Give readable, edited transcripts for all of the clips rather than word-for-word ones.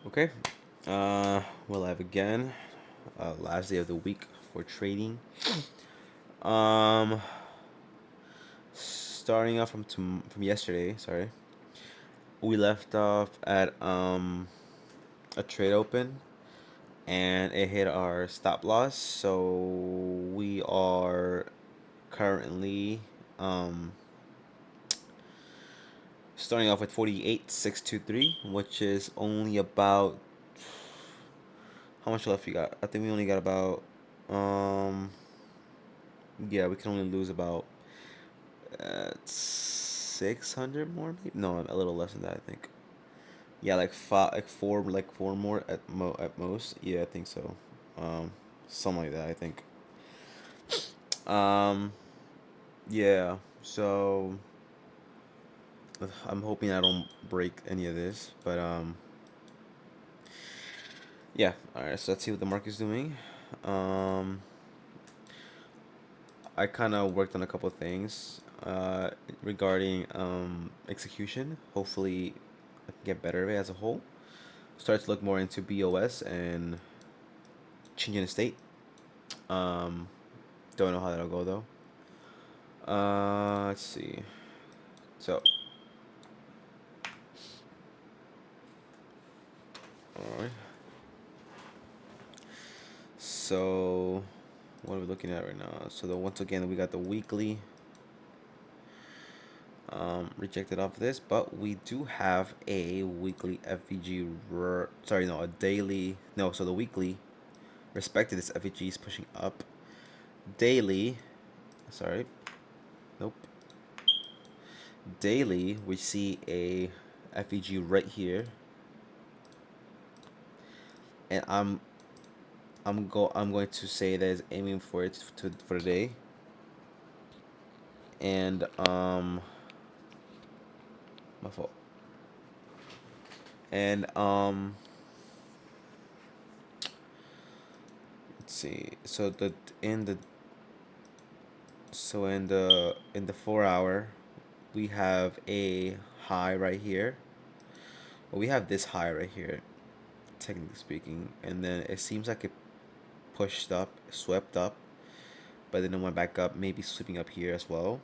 Okay. We're live again. Last day of the week for trading. Um, Starting off from yesterday. Sorry, we left off at a trade open, and it hit our stop loss. So we are currently starting off with 48,623, which is only about how much left we got. I think we only got about um yeah, we can only lose about 600 more, maybe. No, a little less than that, I think. Yeah, like four more at most. Yeah, I think so. Um, Something like that, I think. Um, yeah. So I'm hoping I don't break any of this, but yeah. All right. So let's see what the market's doing. Um, I kind of worked on a couple of things regarding execution. Hopefully, I can get better at it as a whole. Start to look more into BOS and changing the state. Um, don't know how that'll go though. Let's see. So, alright. So, what are we looking at right now? So, once again, we got the weekly rejected off this, but we do have a weekly FVG. Sorry, no, a daily. No, so the weekly respected this FVG is pushing up. Daily, sorry, nope. Daily, we see a FVG right here, and I'm going to say that is aiming for it for the day. And my fault. And let's see. In the in the 4 hour, we have a high right here. Well, we have this high right here, technically speaking, and then it seems like it pushed up, swept up, but then it went back up, maybe sweeping up here as well,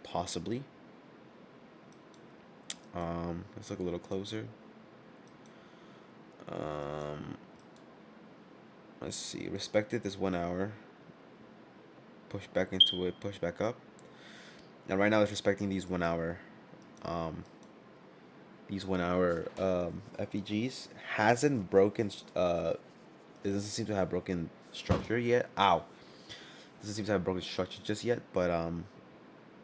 possibly. Let's look a little closer. Um, let's see. Respected this 1 hour. Push back into it. Push back up. Now right now it's respecting um, these 1 hour FEGs. Hasn't broken. It doesn't seem to have broken structure yet. Ow. Doesn't seem to have broken structure just yet, but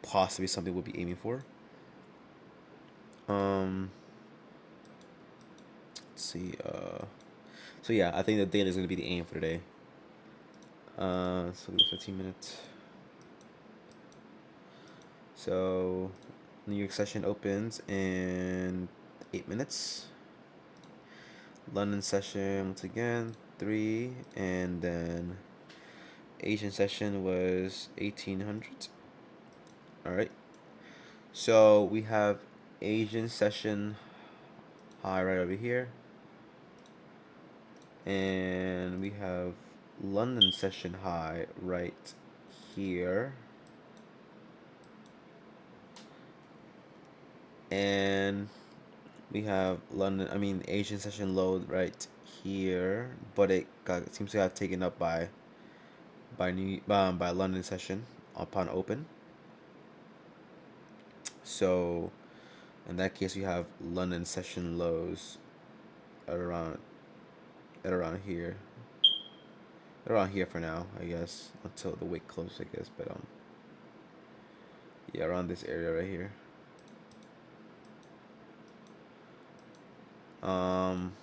possibly something we'll be aiming for. Um, let's see. So yeah, I think the daily is gonna be the aim for today. So the 15 minutes. So New York session opens in 8 minutes. London session once again 3, and then Asian session was 1800. All right. So we have Asian session high right over here, and we have London session high right here, and we have Asian session low right here, but it seems to have taken up by London session upon open. So in that case, we have London session lows at around at around here, around here for now, I guess, until the wick closes, I guess. But yeah, around this area right here. Um,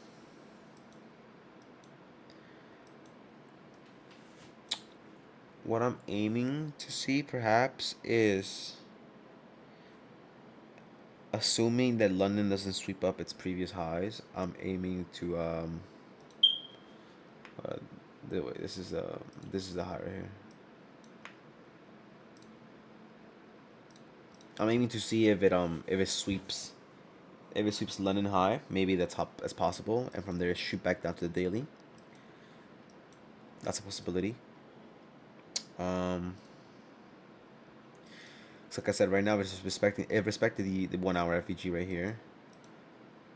what I'm aiming to see perhaps is, assuming that London doesn't sweep up its previous highs, I'm aiming to uh, wait, this is the high right here. I'm aiming to see if it sweeps If it sweeps London high, maybe the top as possible, and from there shoot back down to the daily. That's a possibility. Um, so like I said, right now it's just respected the 1 hour FEG right here,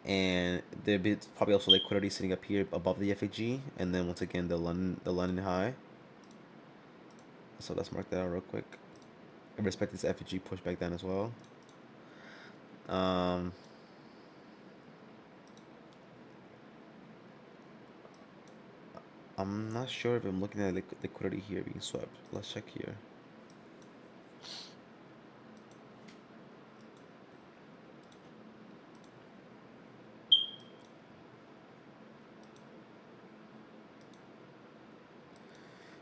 and there'd be probably also liquidity sitting up here above the FEG, and then once again the London high. So let's mark that out real quick. And respect this FEG push back down as well. Um, I'm not sure if I'm looking at liquidity here being swept. Let's check here.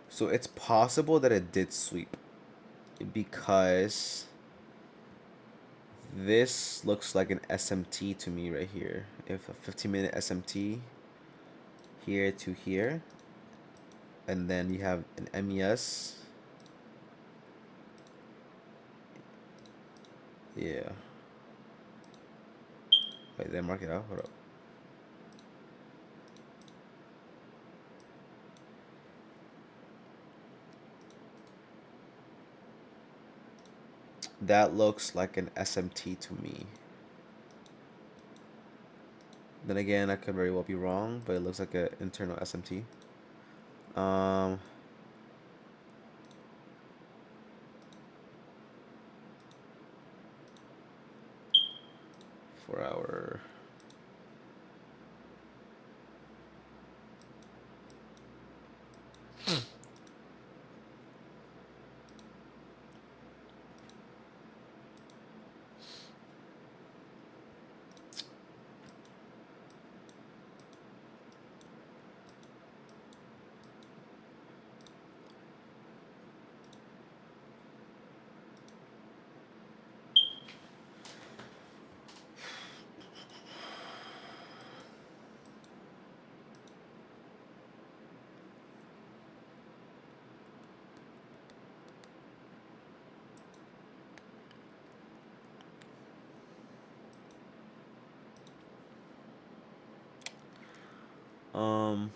So it's possible that it did sweep because this looks like an SMT to me right here. If a 15-minute SMT here to here, and then you have an MES. Yeah. Wait, did I mark it out? Hold up. That looks like an SMT to me. Then again, I could very well be wrong, but it looks like an internal SMT. Um, 4 hour. Um,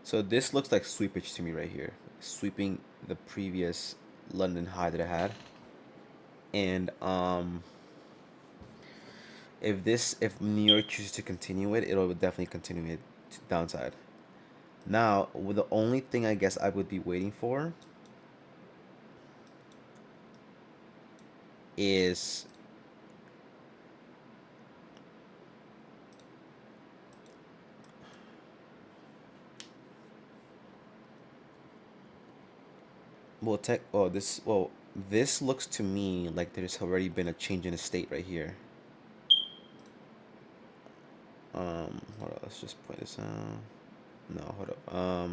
so this looks like sweepage to me right here. Sweeping the previous London high that I had. And if New York chooses to continue it, it'll definitely continue it to downside. Now, the only thing I guess I would be waiting for is this looks to me like there's already been a change in the state right here. Hold on, let's just point this out. No, hold up. Uh,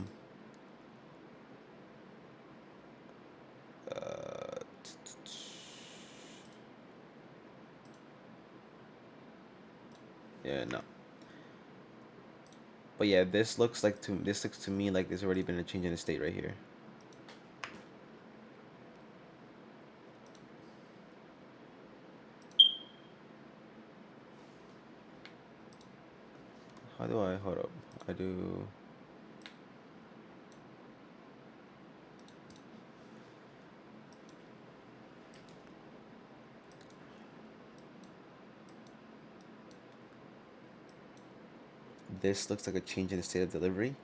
yeah, no. But yeah, this looks to me like there's already been a change in the state right here. How do I hold up? I do. This looks like a change in the state of delivery.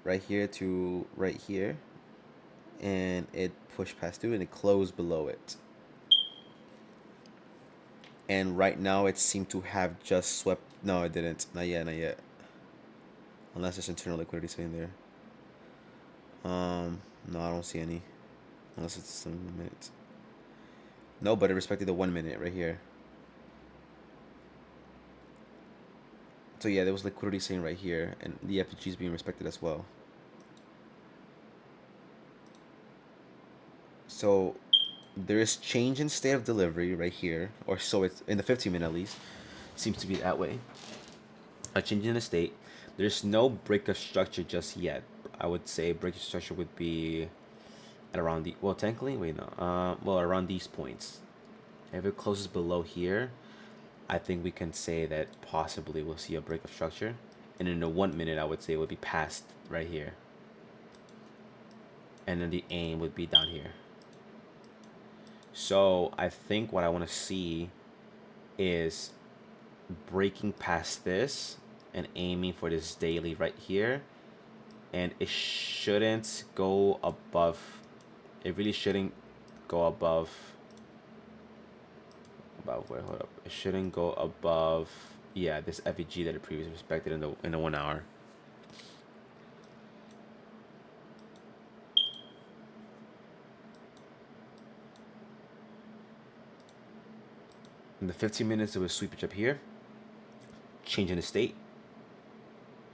Right here to right here, and it pushed past through and it closed below it. And right now it seemed to have just swept. No, it didn't. Not yet. Not yet. Unless there's internal liquidity sitting there. No, I don't see any. Unless it's some minutes. No, but it respected the 1 minute right here. So yeah, there was liquidity sitting right here, and the FEG is being respected as well. So there is change in state of delivery right here, or so it's in the 15 minute at least. Seems to be that way. A change in the state. There's no break of structure just yet. I would say break of structure would be at around the, well, technically, wait, no, well, around these points. If it closes below here, I think we can say that possibly we'll see a break of structure. And in the 1 minute, I would say it would be past right here. And then the aim would be down here. So I think what I want to see is breaking past this and aiming for this daily right here. And it shouldn't go above, it really shouldn't go above, where, hold up, it shouldn't go above, yeah, this FEG that it previously respected in the 1 hour. In the 15 minutes, it was sweep it up here, changing the state,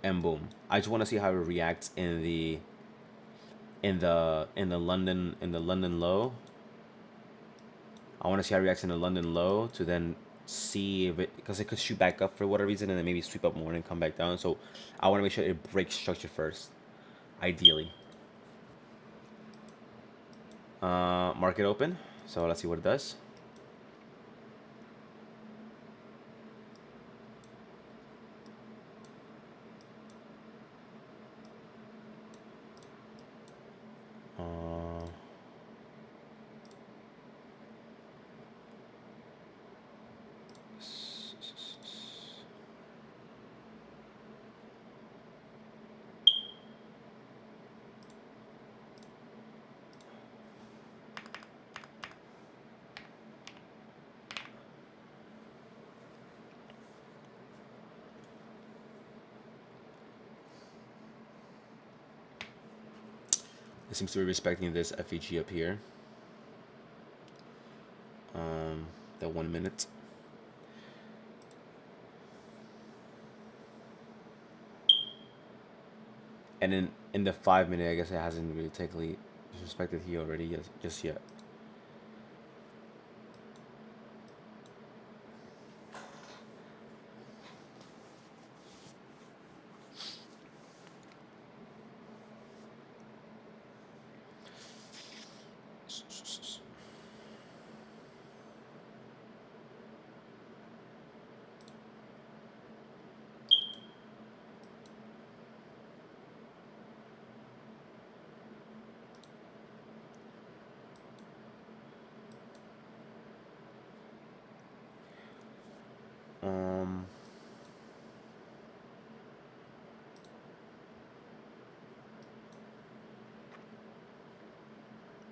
and boom. I just want to see how it reacts in the London low. I want to see how it reacts in the London low to then see if it, because it could shoot back up for whatever reason and then maybe sweep up more and come back down. So I want to make sure it breaks structure first, ideally. Market open. So let's see what it does. It seems to be respecting this FEG up here. The 1 minute. And then in the 5 minute, I guess it hasn't really technically disrespected here already just yet.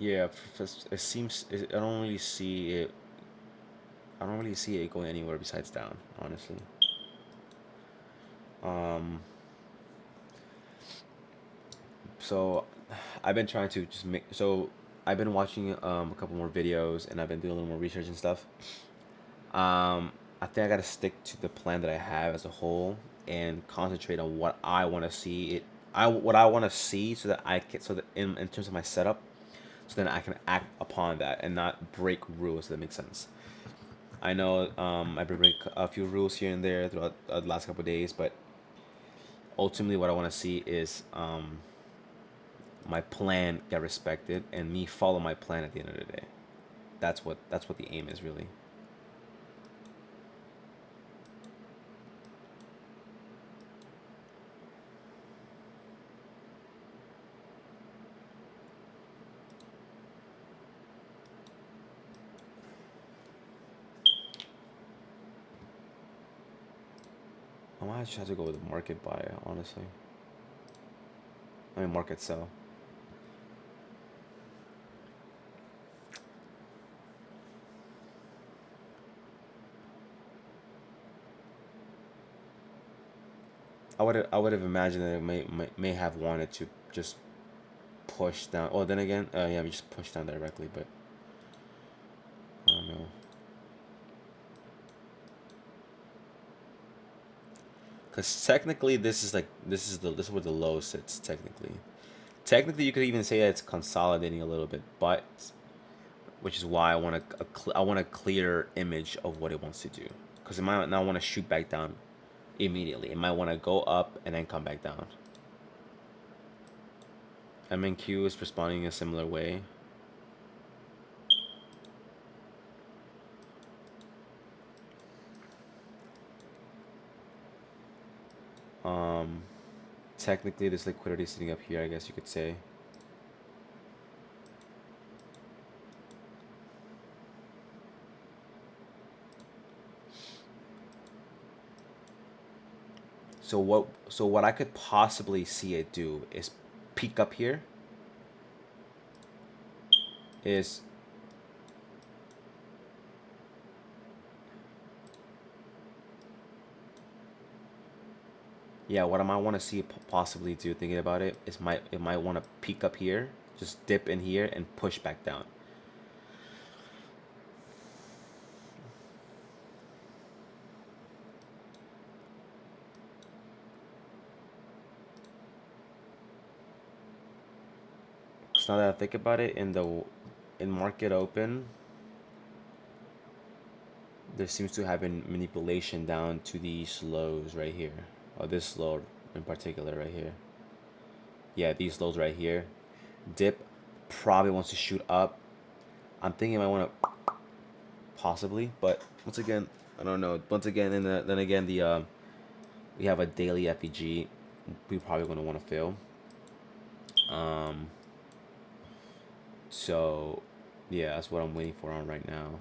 Yeah, it seems I don't really see it. I don't really see it going anywhere besides down, honestly. So I've been trying to just make, so I've been watching a couple more videos and I've been doing a little more research and stuff. I think I gotta stick to the plan that I have as a whole and concentrate on what I want to see what I want to see so that I can, so that in terms of my setup, so then I can act upon that and not break rules. That makes sense. I know I break a few rules here and there throughout the last couple of days, but ultimately what I want to see is my plan get respected and me follow my plan at the end of the day. That's what the aim is really. I might just have to go with market buy, honestly. I mean market sell. I would have imagined that it may have wanted to just push down. Oh, then again, yeah, we just push down directly, but I don't know. Because technically, this is where the low sits. Technically, you could even say that it's consolidating a little bit, but which is why I want a clear image of what it wants to do, because it might not want to shoot back down immediately. It might want to go up and then come back down. MNQ is responding in a similar way. Um, Technically, this liquidity sitting up here, I guess you could say. So what I could possibly see it do is peak up here. Is Yeah, what I might want to see it possibly do, thinking about it, is it might want to peak up here, just dip in here and push back down. So now that I think about it, in market open, there seems to have been manipulation down to these lows right here, or this low in particular right here. Yeah, these lows right here. Dip probably wants to shoot up. I'm thinking I want to possibly, but once again, I don't know. Once again, and then again, we have a daily FEG. We probably gonna want to fill. Um, so yeah, that's what I'm waiting for on right now.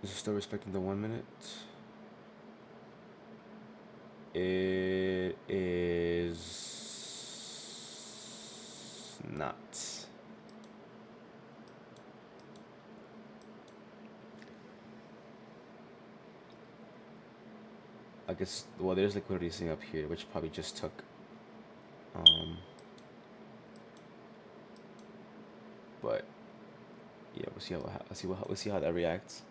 Is it still respecting the 1 minute? It is not. I guess, well, there's liquidity sitting up here, which probably just took. But yeah, we'll see how that reacts.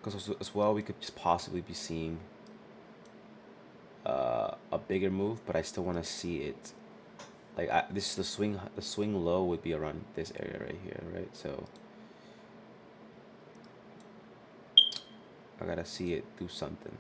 Because as well, we could just possibly be seeing a bigger move, but I still want to see it. Like this, the swing low would be around this area right here, right? So I gotta see it do something.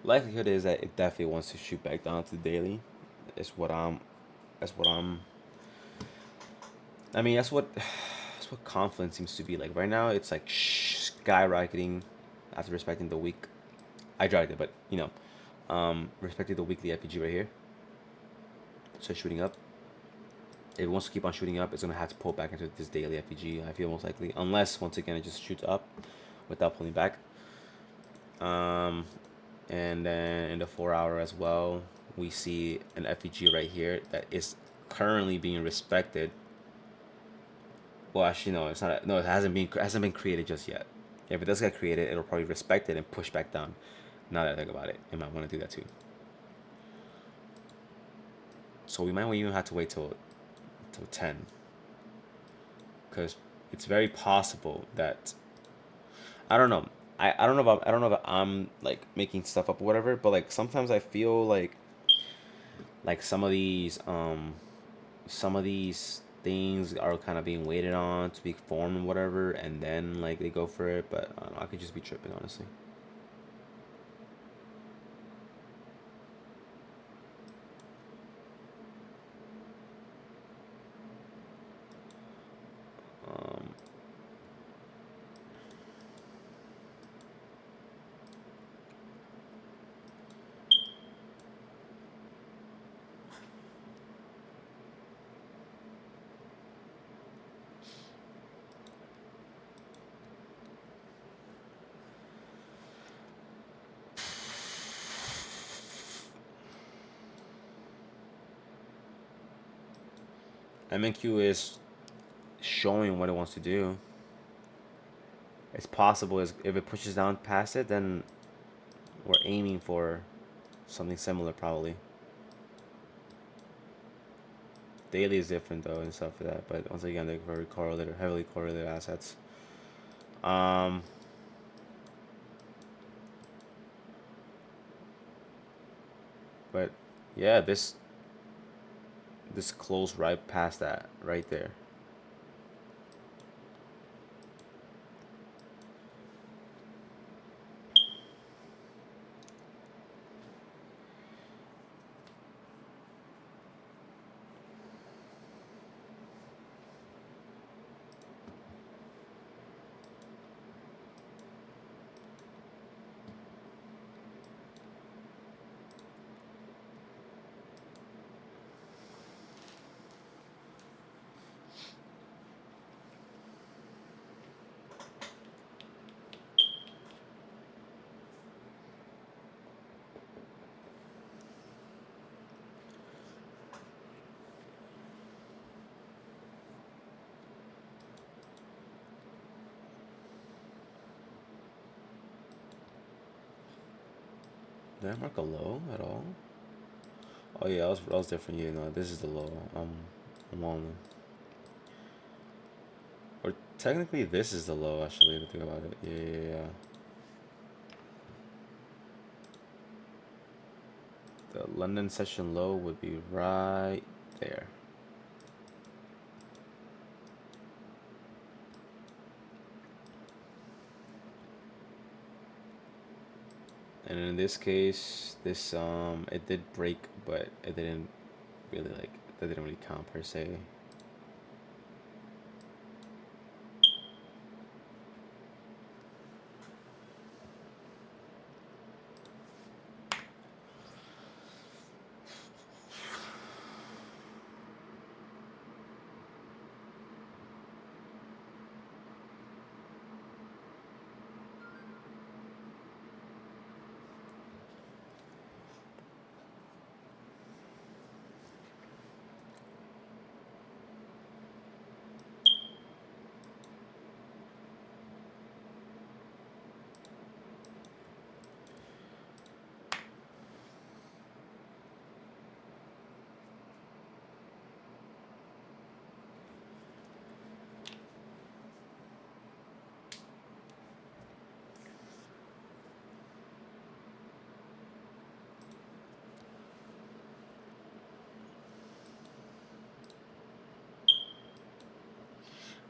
Likelihood is that it definitely wants to shoot back down to the daily. Is what I'm. That's what I'm. I mean, that's what confidence seems to be like right now. It's like skyrocketing after respecting the week. I dragged it, but respecting the weekly FPG right here. So shooting up. If it wants to keep on shooting up, it's gonna have to pull back into this daily FPG. I feel most likely, unless once again it just shoots up without pulling back. And then in the 4 hour as well, we see an FPG right here that is currently being respected. Well, actually, no, it's not. No, it hasn't been created just yet. If it does get created, it'll probably respect it and push back down. Now that I think about it, it might want to do that too. So we might even have to wait till 10, because it's very possible that, I don't know. I don't know about I don't know if I'm like making stuff up or whatever, but like sometimes I feel like some of these things are kind of being waited on to be formed and whatever, and then like they go for it. But I don't know, I could just be tripping, honestly. Um, MNQ is showing what it wants to do. It's possible is if it pushes down past it, then we're aiming for something similar probably. Daily is different though and stuff for that, but once again they're very correlated, heavily correlated assets. Um, but yeah, this closed right past that right there. Did I mark a low at all? Oh yeah, that was different. Yeah, no, this is the low. I'm on. Or technically, this is the low. Actually, to think about it. Yeah, yeah, yeah. The London session low would be right there. And in this case, this it did break, but it didn't really like that didn't really count per se.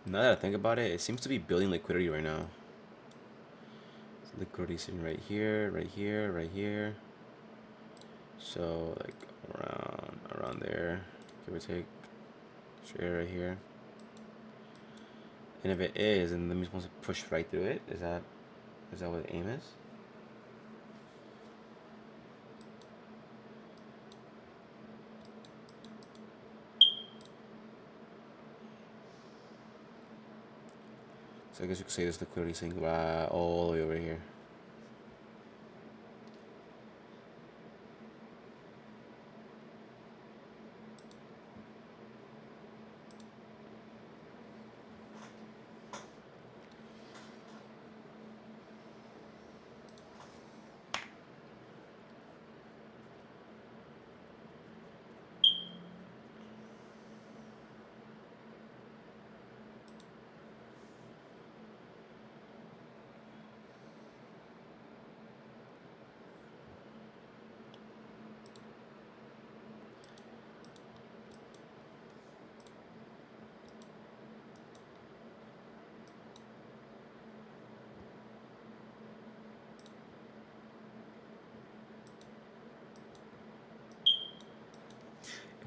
Now that I think about it, it seems to be building liquidity right now. Liquidity sitting right here, right here, right here. So like around there, give or take, straight right here. And if it is, and then we're supposed to push right through it, is that what the aim is? So I guess you could say this liquidity sitting right all the way over here.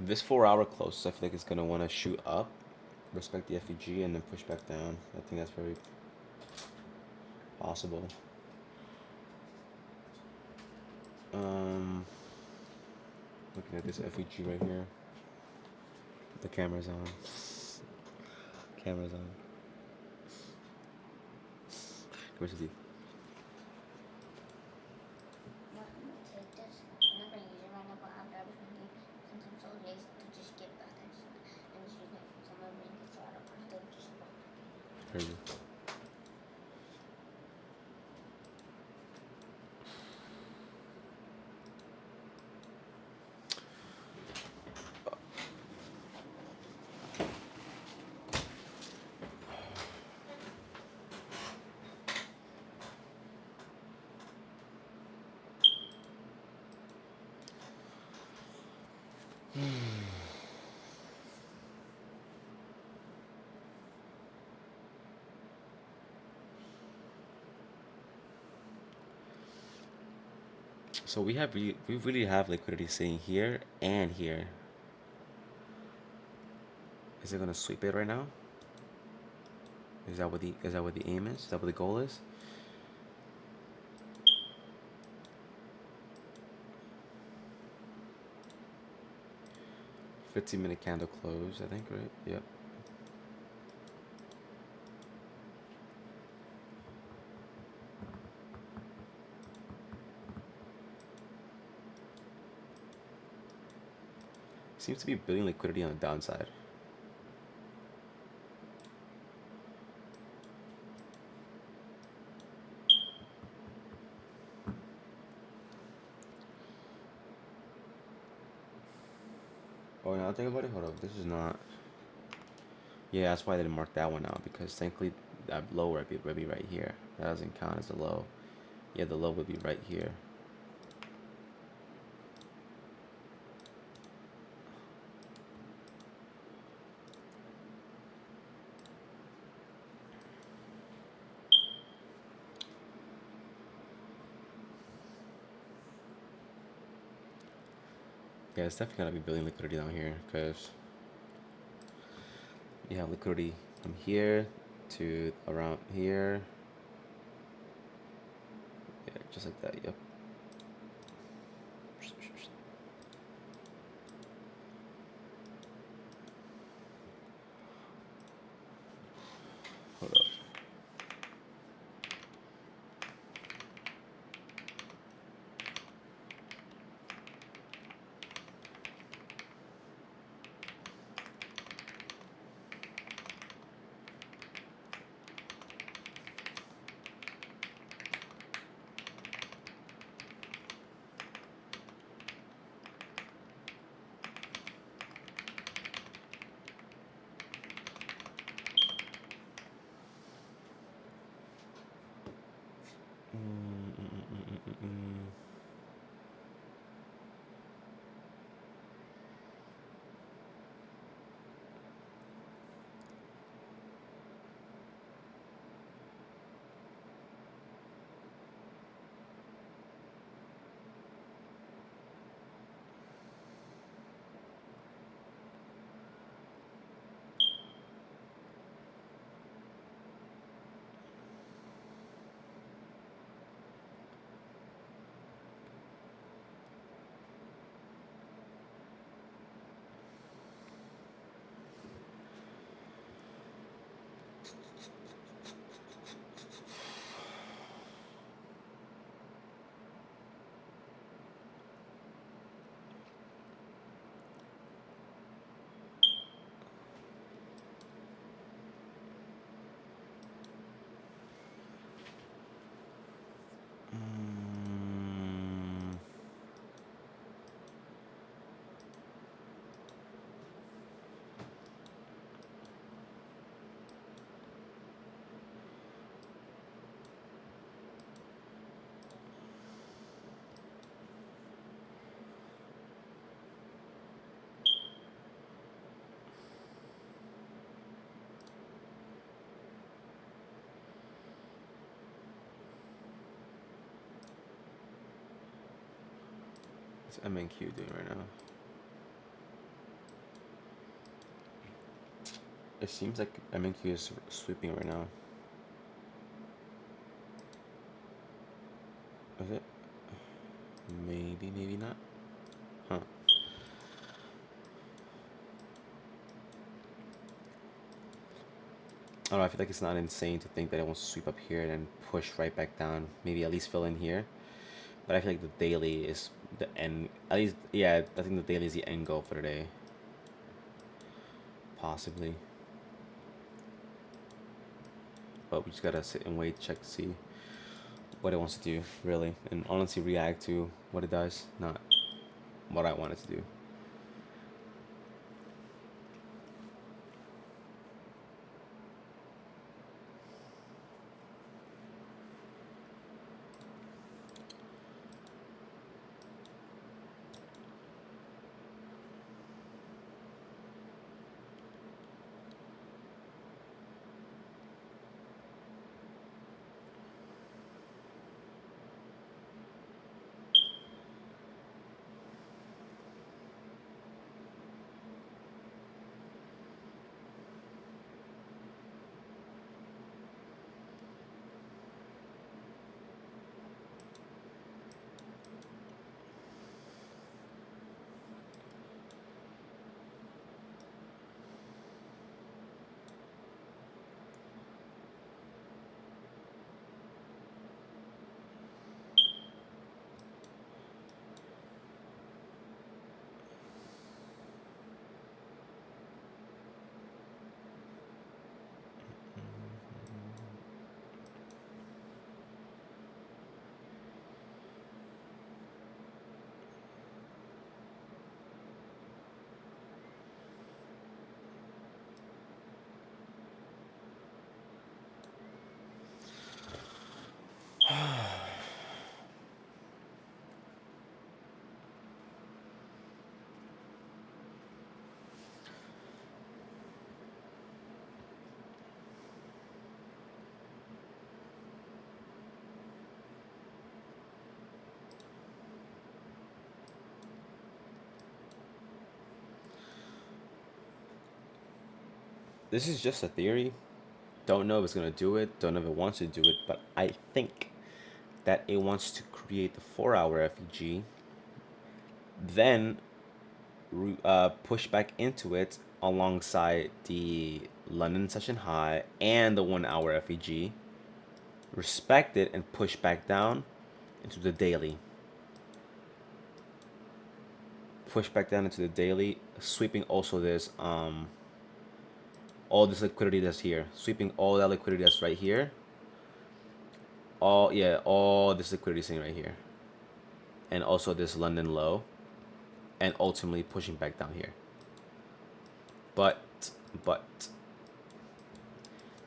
This 4 hour close, I feel like it's gonna want to shoot up, respect the FEG, and then push back down. I think that's very possible. Um, Looking at this FEG right here. The camera's on. Camera's on. Where's the Well, I'm gonna take this. I'm not gonna use it right now, but after I was thinking, since I'm so lazy to just get back, I just use my phone. So I'm gonna bring it so I don't have to just walk back in. crazy? So we really have liquidity sitting here and here. Is it gonna sweep it right now? Is that what the aim is? Is that what the goal is? 15-minute candle close, I think, right? Yep. Seems to be building liquidity on the downside. Oh, now think about it. Hold up. This is not. Yeah, that's why I didn't mark that one out because technically that low would be right here. That doesn't count as a low. Yeah, the low would be right here. Yeah, it's definitely gotta be building liquidity down here because you have liquidity from here to around here. Yeah, just like that. Yep. Hold up. Mm, what's MNQ doing right now? It seems like MNQ is sweeping right now. Is it? Maybe, maybe not. Huh. I don't know. I feel like it's not insane to think that it wants to sweep up here and then push right back down. Maybe at least fill in here. But I feel like the daily is the end. At least, yeah, I think the daily is the end goal for today. Possibly. But we just gotta sit and wait, check, see what it wants to do, really. And honestly react to what it does, not what I want it to do. This is just a theory. Don't know if it's gonna do it. Don't know if it wants to do it. But I think that it wants to create the 4-hour FEG, then push back into it alongside the London session high and the 1-hour FEG, respect it, and push back down into the daily. Push back down into the daily, sweeping also this all this liquidity that's here, sweeping all that liquidity that's right here. All this liquidity sitting right here, and also this London low, and ultimately pushing back down here. But but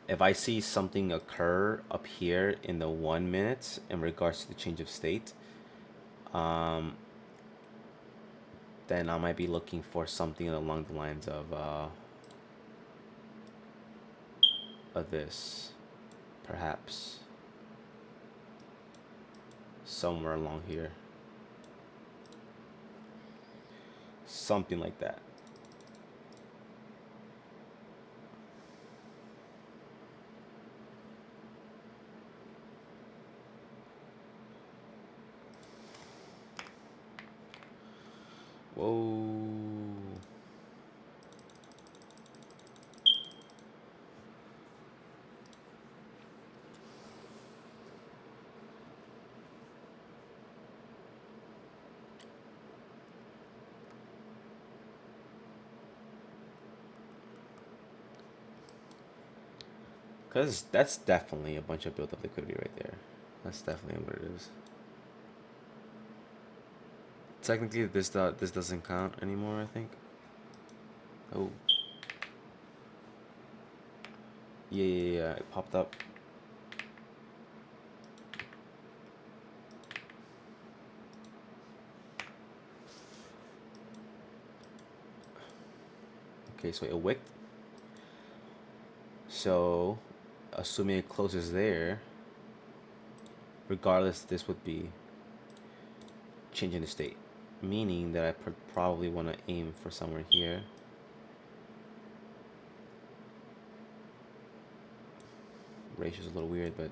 if I see something occur up here in the 1 minute in regards to the change of state, then I might be looking for something along the lines of this, perhaps somewhere along here, something like that. Whoa. Because that's definitely a bunch of built-up liquidity right there. That's definitely what it is. Technically, this doesn't count anymore, I think. Oh. Yeah, it popped up. Okay, so it wicked. So, assuming it closes there, regardless, this would be changing the state. Meaning that I probably want to aim for somewhere here. ratio's a little weird, but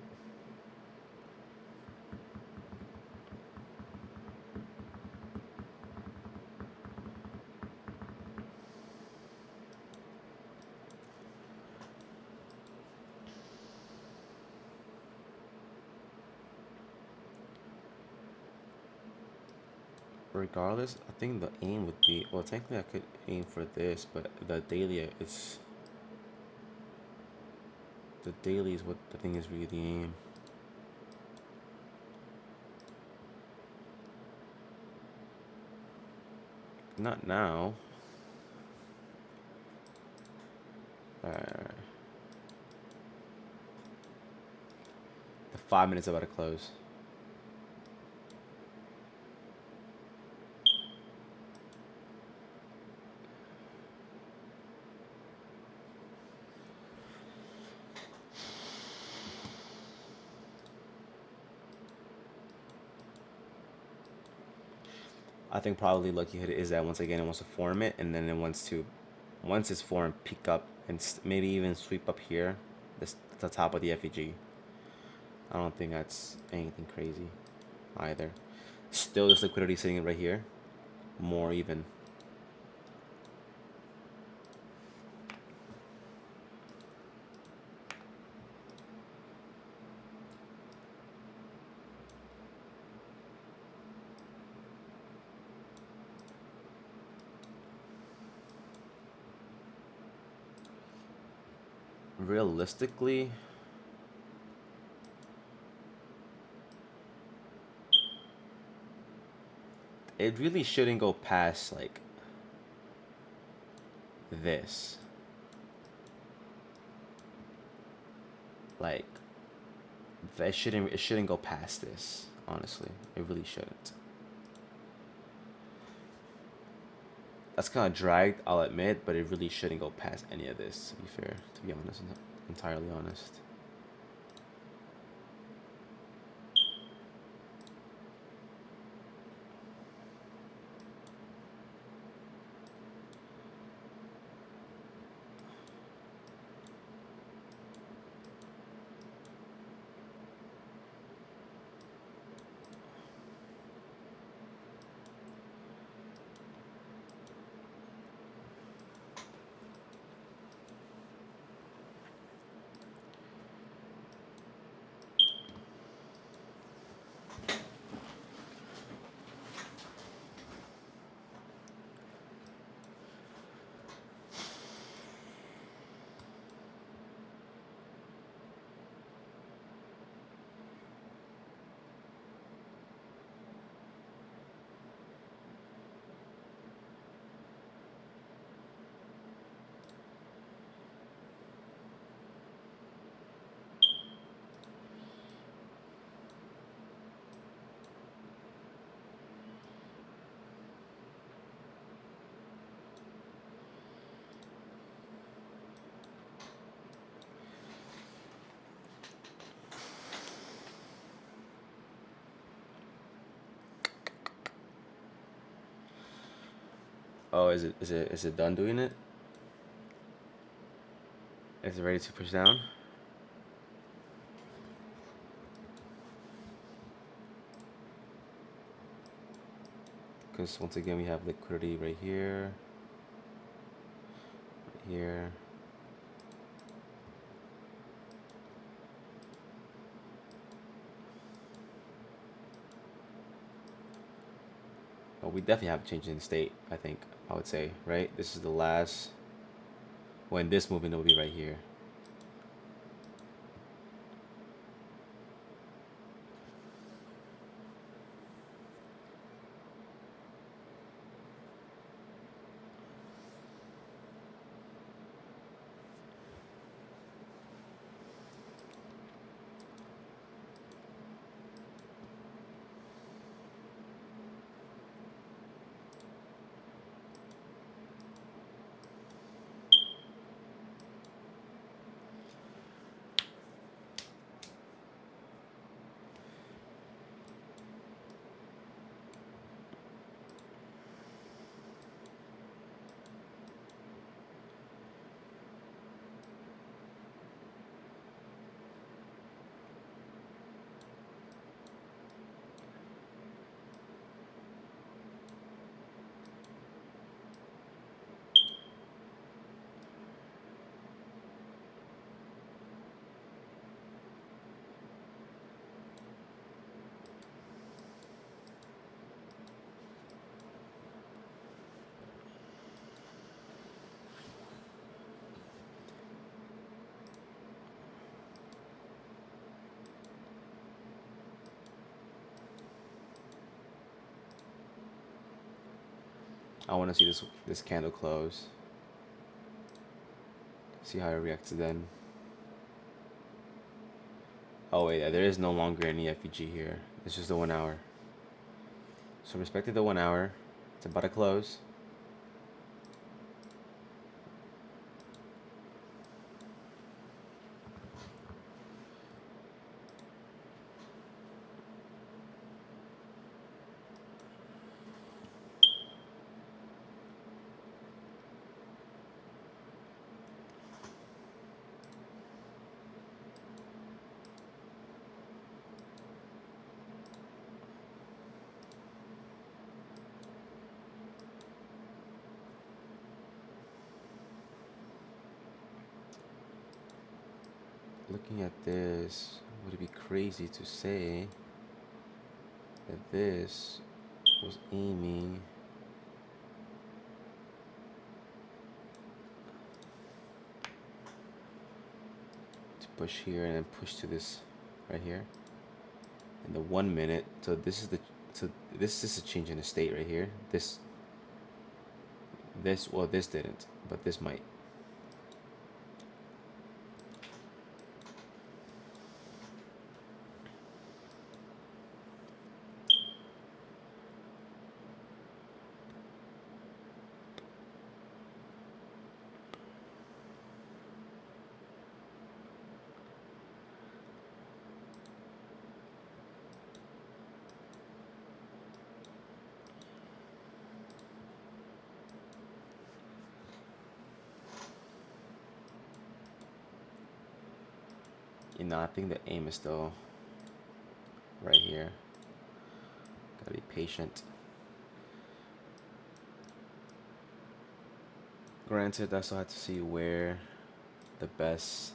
regardless, I think the aim would be, well, technically I could aim for this, but the daily is what the thing is really the aim. Not now. The 5 minutes about to close. I think probably likelihood is that once again it wants to form it, and then it wants to, once it's formed, peak up and maybe even sweep up here, this the top of the FEG. I don't think that's anything crazy either. Still, this liquidity sitting right here, more even. Realistically, it really shouldn't go past like this. Like that shouldn't, it shouldn't go past this. Honestly, it really shouldn't. That's kind of dragged, I'll admit, but it really shouldn't go past any of this. To be fair, to be honest, entirely honest. Oh, is it done doing it? Is it ready to push down? Because once again we have liquidity right here, right here. Well, we definitely have a change in state, I think, I would say, right? This is the last, when this movement will be right here. I want to see this candle close. See how it reacts then. Oh wait, there is no longer any FEG here. It's just the 1 hour. So respected the 1 hour. It's about to close. Looking at this, would it be crazy to say that this was aiming to push here and then push to this right here in the 1 minute? So this is a change in the state right here. This didn't, but this might. I think the aim is still right here. Gotta be patient. Granted, I still have to see where the best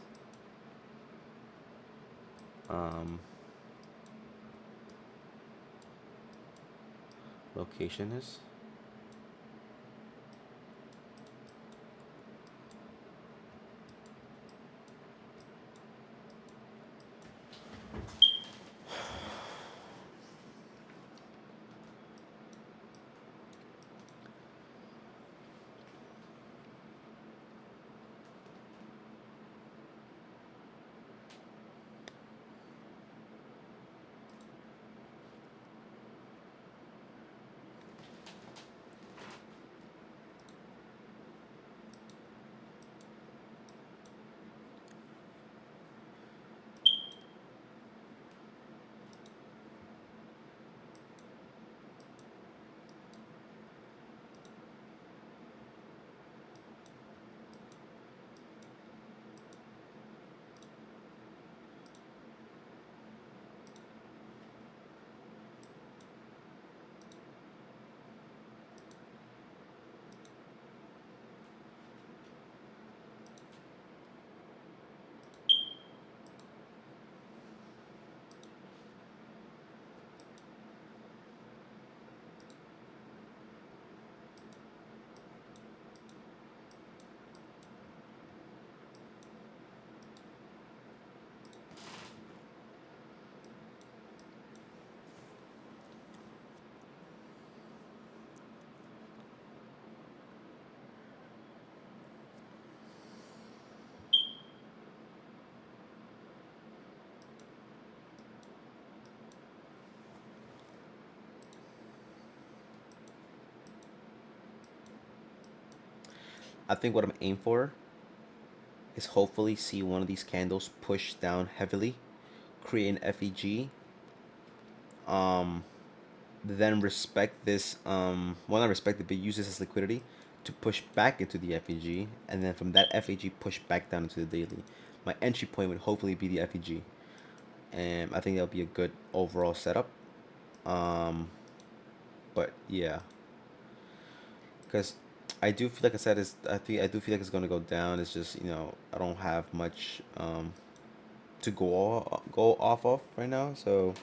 location is. I think what I'm aiming for is hopefully see one of these candles push down heavily, create an FEG, um, then respect this, well, not respect it, but use this as liquidity to push back into the FEG, and then from that FEG push back down into the daily. My entry point would hopefully be the FEG, and I think that'll be a good overall setup. Um, but yeah, because I do feel like I said is I do feel like it's gonna go down. It's just I don't have much to go off of right now. So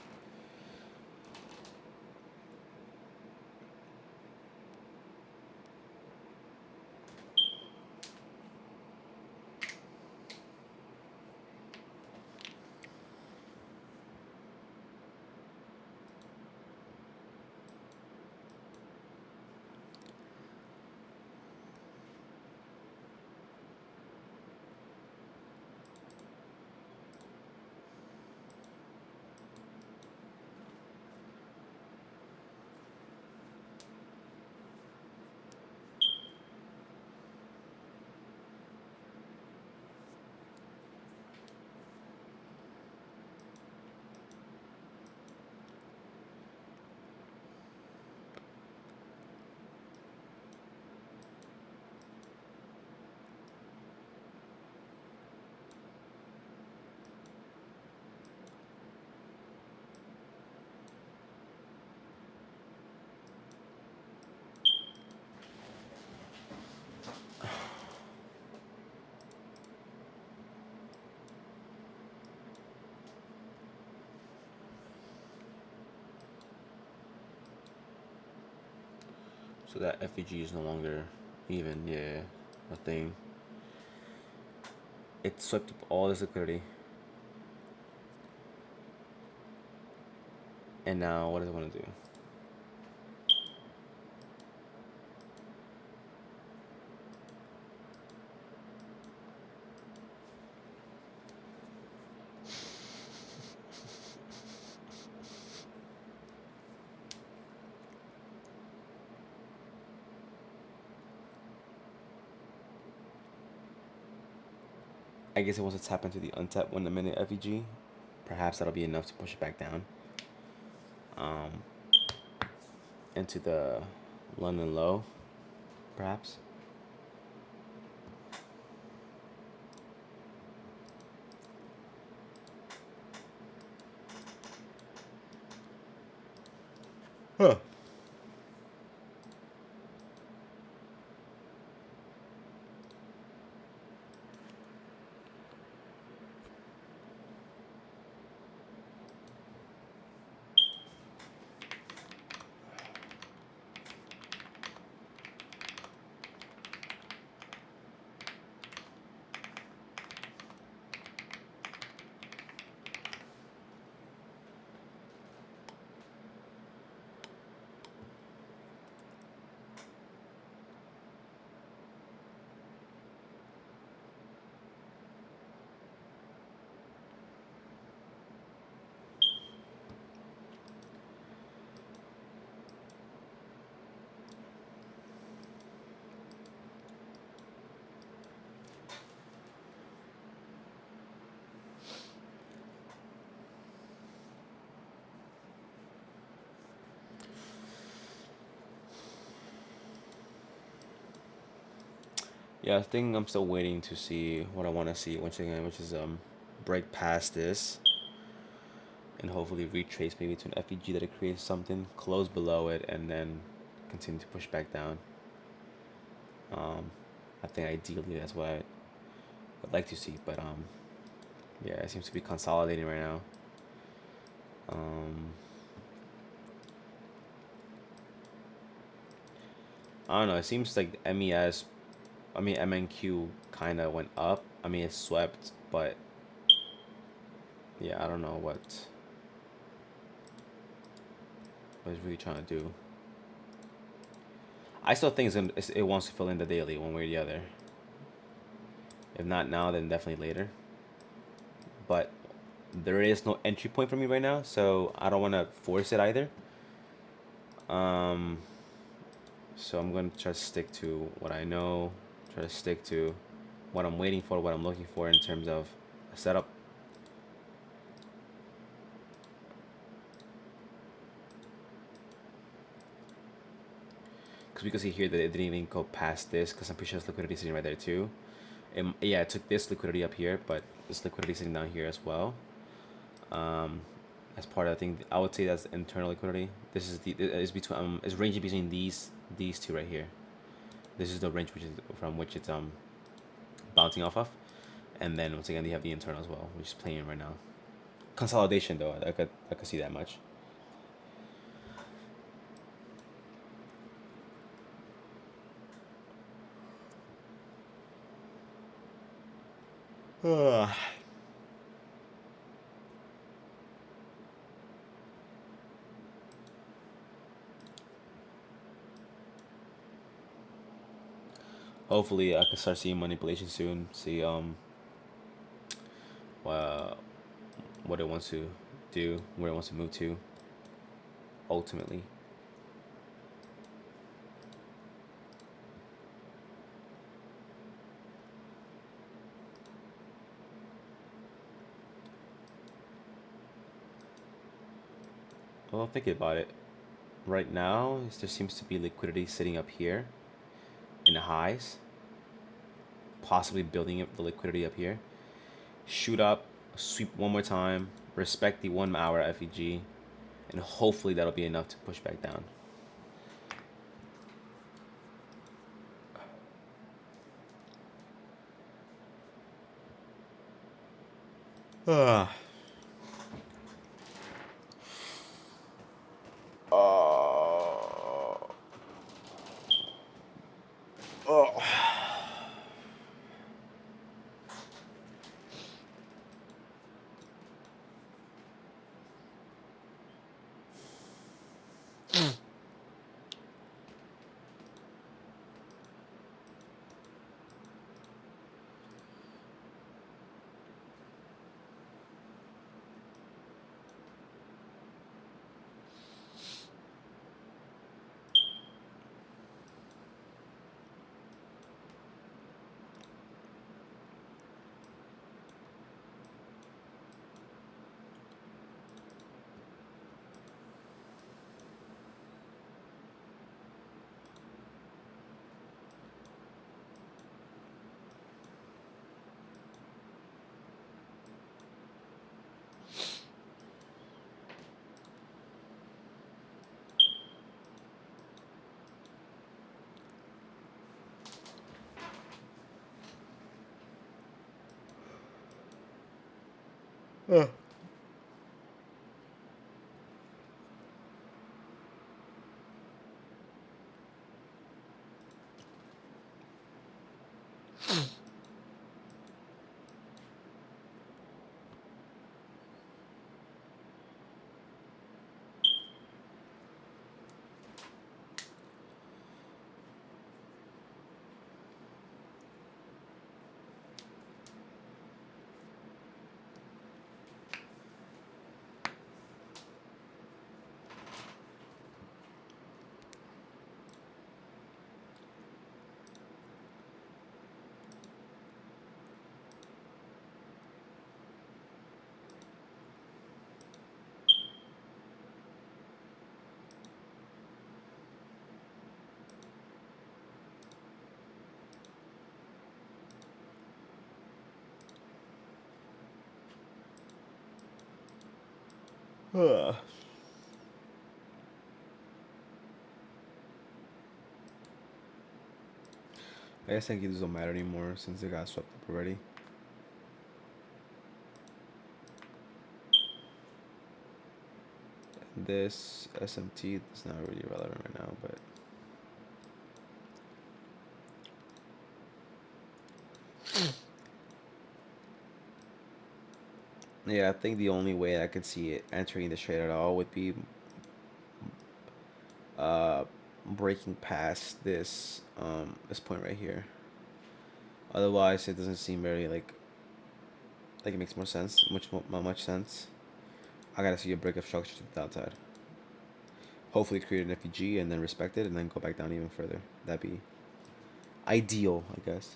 So that FEG is no longer even, yeah, a thing. It swept up all this liquidity. And now, what does it want to do? I guess it wants to tap into the untapped 1 minute FEG. Perhaps that'll be enough to push it back down. Um, into the London low, perhaps. Huh. Yeah, I think I'm still waiting to see what I want to see once again, which is break past this and hopefully retrace maybe to an FEG that it creates something close below it and then continue to push back down. Um, I think ideally that's what I would like to see, but yeah, it seems to be consolidating right now. Um, I don't know. It seems like MES, I mean MNQ kind of went up. I mean it swept, but yeah, I don't know what it's really trying to do. I still think it wants to fill in the daily one way or the other. If not now, then definitely later. But there is no entry point for me right now, so I don't want to force it either. Um, so I'm going to try to stick to what I know, try to stick to what I'm waiting for, what I'm looking for in terms of a setup. Because we can see here that it didn't even go past this, because I'm pretty sure there's liquidity sitting right there too. Yeah, it took this liquidity up here, but this liquidity sitting down here as well. Um, as part of the thing, I would say that's internal liquidity. This is the is between is ranging between these two right here. This is the range which is from which it's bouncing off of, and then once again you have the internal as well, which is playing right now. Consolidation though, I could see that much. Hopefully, I can start seeing manipulation soon. See uh, what it wants to do, where it wants to move to. Ultimately, well, thinking about it, right now there seems to be liquidity sitting up here in the highs, possibly building up the liquidity up here. Shoot up, sweep one more time, respect the 1 hour FEG, and hopefully that'll be enough to push back down. Uh, Huh. Huh. I guess thank yous don't matter anymore since they got swept up already. This SMT is not really relevant right now, but yeah, I think the only way I could see it entering the trade at all would be uh, breaking past this point right here. Otherwise, it doesn't seem very like it makes more sense, much sense. I gotta see a break of structure to the downside. Hopefully, create an FEG and then respect it, and then go back down even further. That'd be ideal, I guess.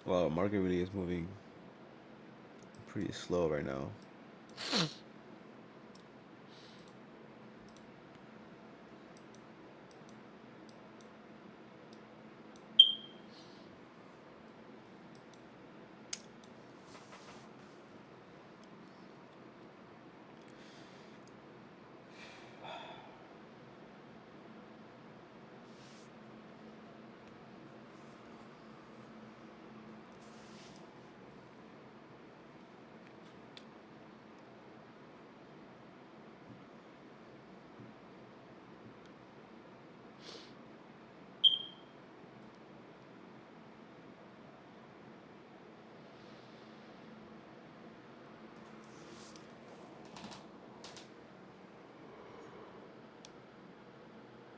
Well, market really is moving pretty slow right now.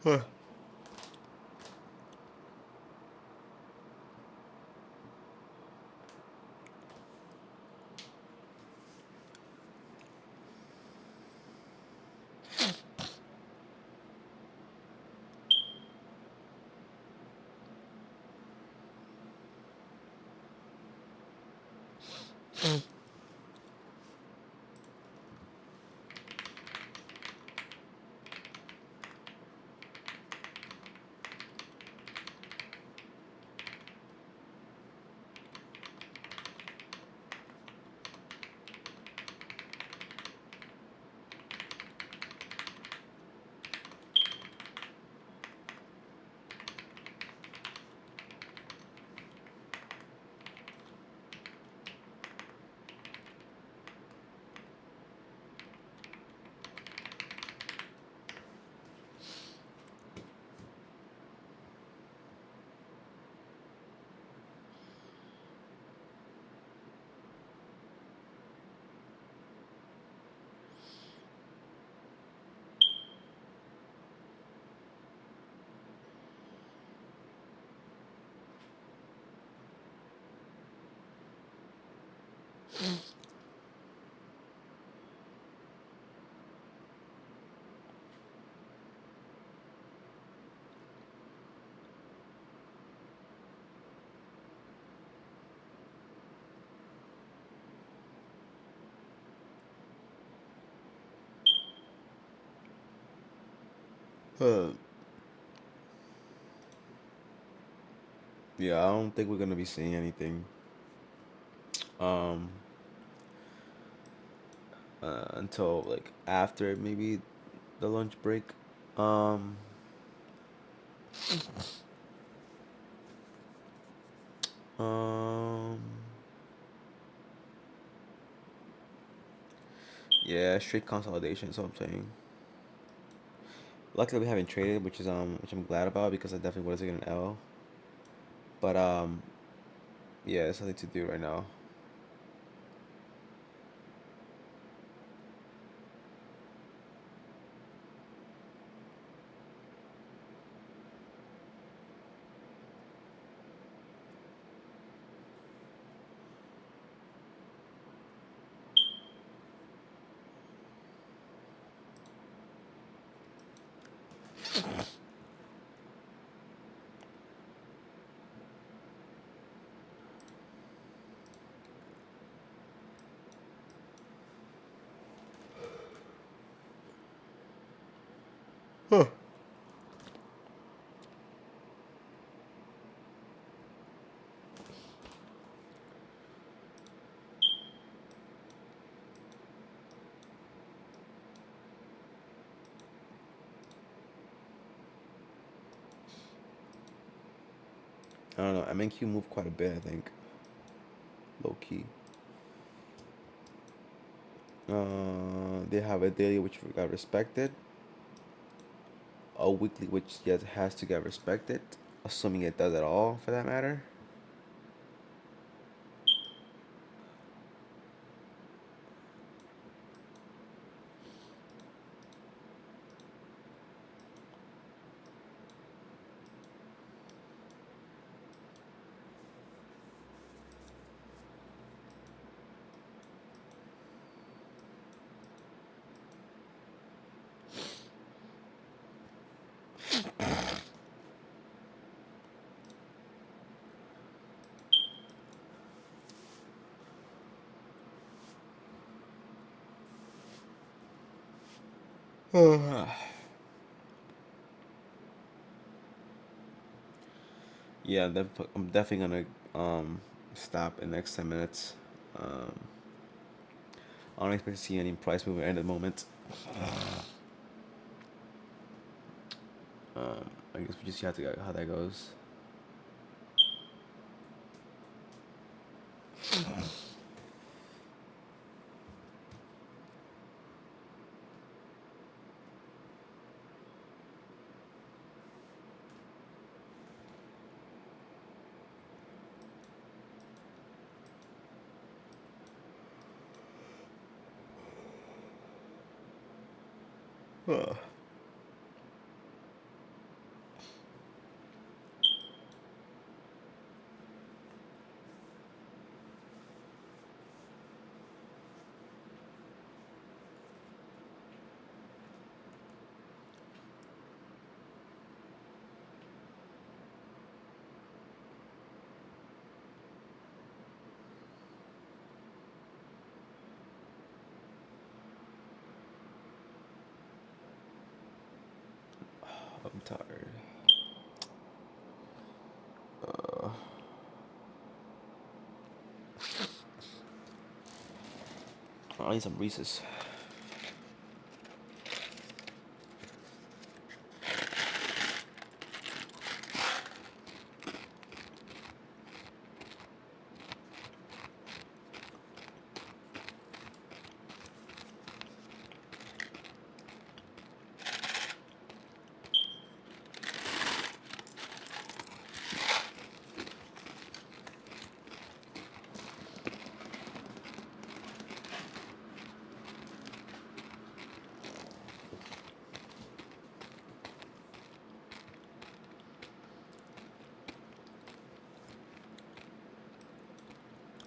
Huh. Uh, yeah, I don't think we're gonna be seeing anything. Um, until like after maybe the lunch break. Um, um, yeah, straight consolidation. So I'm saying. Luckily, we haven't traded, which I'm glad about because I definitely would have taken an L. But yeah, it's nothing to do right now. Huh. I don't know. MNQ moved quite a bit. I think low key. They have a daily which got respected, a weekly which yet has to get respected, assuming it does at all for that matter. Yeah, I'm definitely gonna stop in the next 10 minutes. Um, I don't expect to see any price movement at the moment. I guess we just have to see how that goes. tired. Uh, I need some Reese's.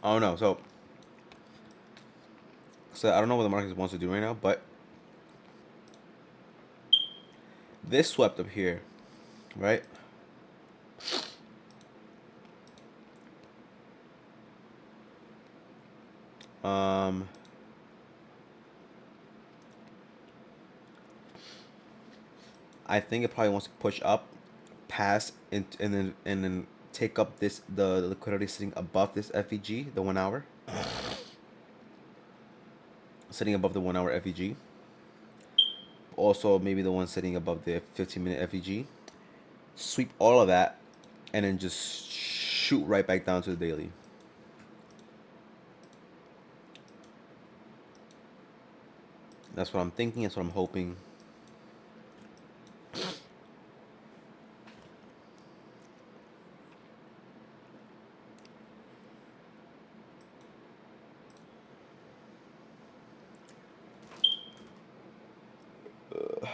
I don't know. So I don't know what the market wants to do right now, but this swept up here, right? Um, I think it probably wants to push up, pass, and then take up this the liquidity sitting above this FEG, the 1 hour, sitting above the 1 hour FEG. Also, maybe the one sitting above the 15-minute FEG. Sweep all of that, and then just shoot right back down to the daily. That's what I'm thinking. That's what I'm hoping. Uh,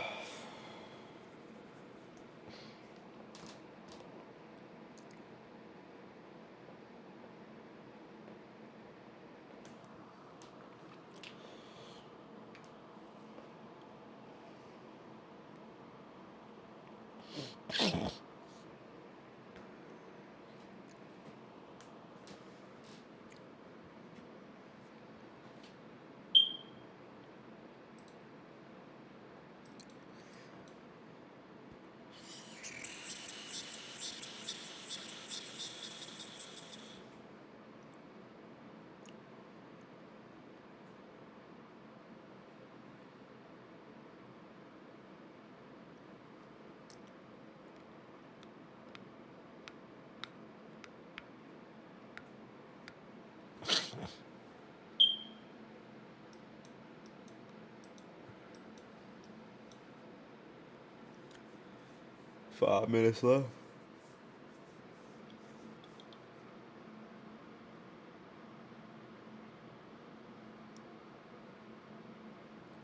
5 minutes left.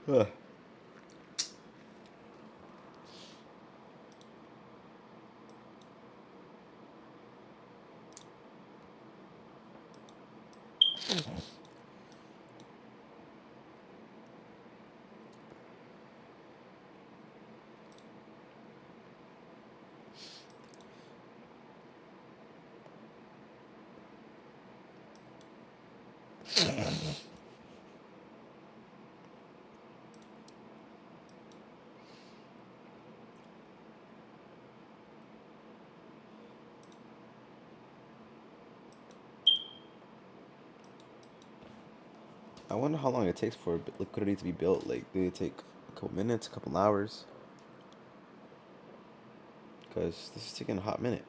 Huh. I wonder how long it takes for liquidity to be built. Like, do it take a couple minutes, a couple hours? Because this is taking a hot minute.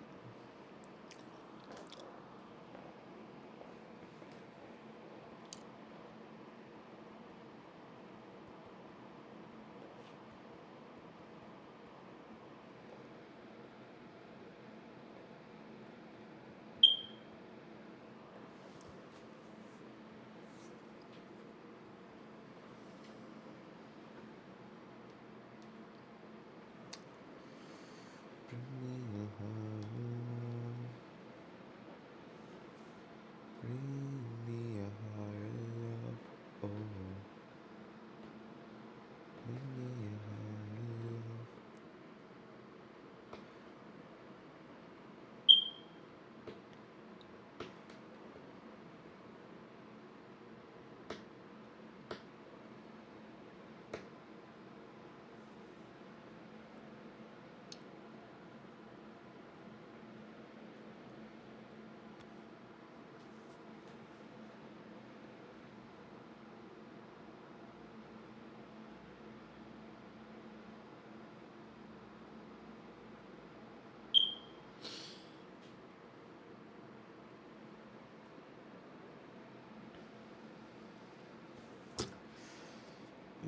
Bring me a higher, bring me a higher love. Oh, bring me a higher love.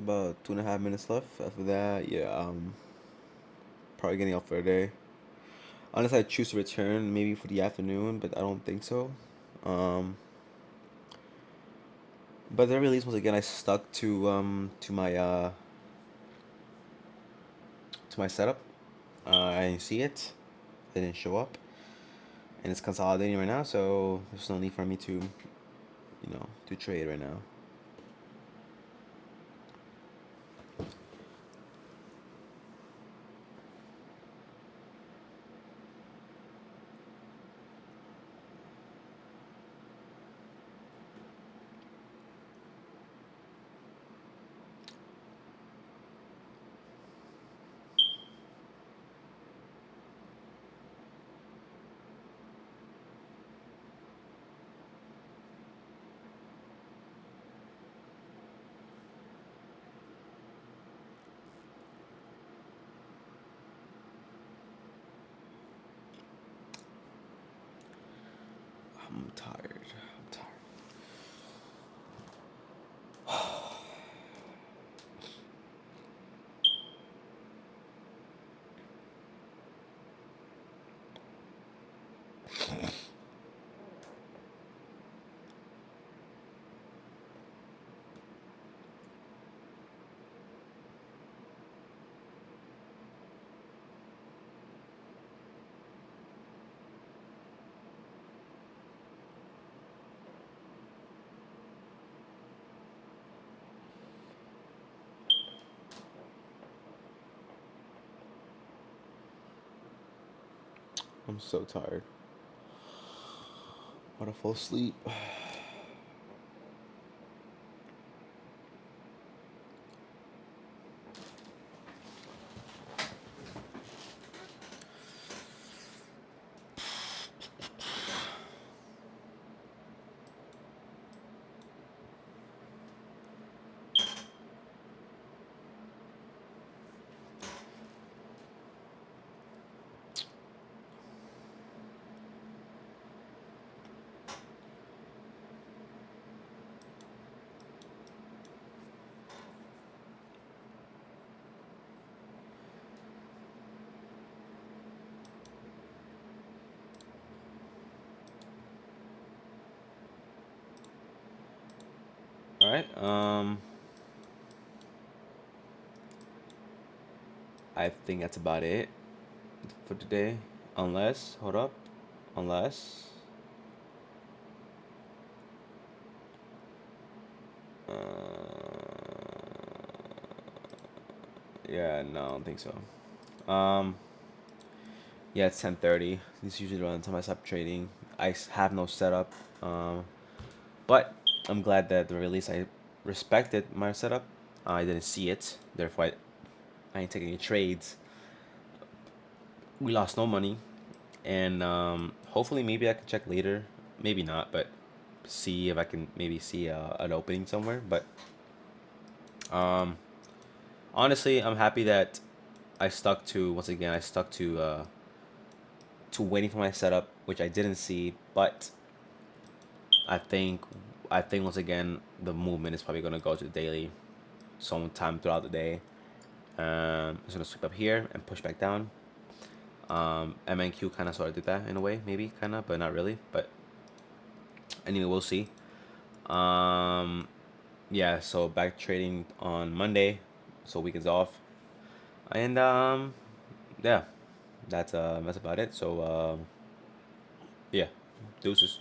About 2.5 minutes left. After that, yeah, probably getting off for the day. Unless I choose to return, maybe for the afternoon, but I don't think so. Um, but the release once again, I stuck to my setup. I didn't see it. It didn't show up, and it's consolidating right now. So there's no need for me to, to trade right now. I'm tired. I'm tired. I'm so tired. Want to fall asleep. All right. I think that's about it for today. Unless, hold up. Unless, yeah, no, I don't think so. Um, yeah, it's 10:30. This is usually around the time I stop trading. Have no setup. Um, but I'm glad that the release I respected my setup. I didn't see it, therefore I ain't taking any trades. We lost no money, and hopefully maybe I can check later. Maybe not, but see if I can maybe see an opening somewhere. But um, honestly, I'm happy that I stuck to once again. I stuck to waiting for my setup, which I didn't see. But I think I think once again the movement is probably gonna go to the daily sometime throughout the day. It's gonna sweep up here and push back down. MNQ kind of sort of did that in a way, maybe kind of, but not really. But anyway, we'll see. Um, yeah, so back trading on Monday, so weekend's off, and yeah, that's about it. So yeah, deuces.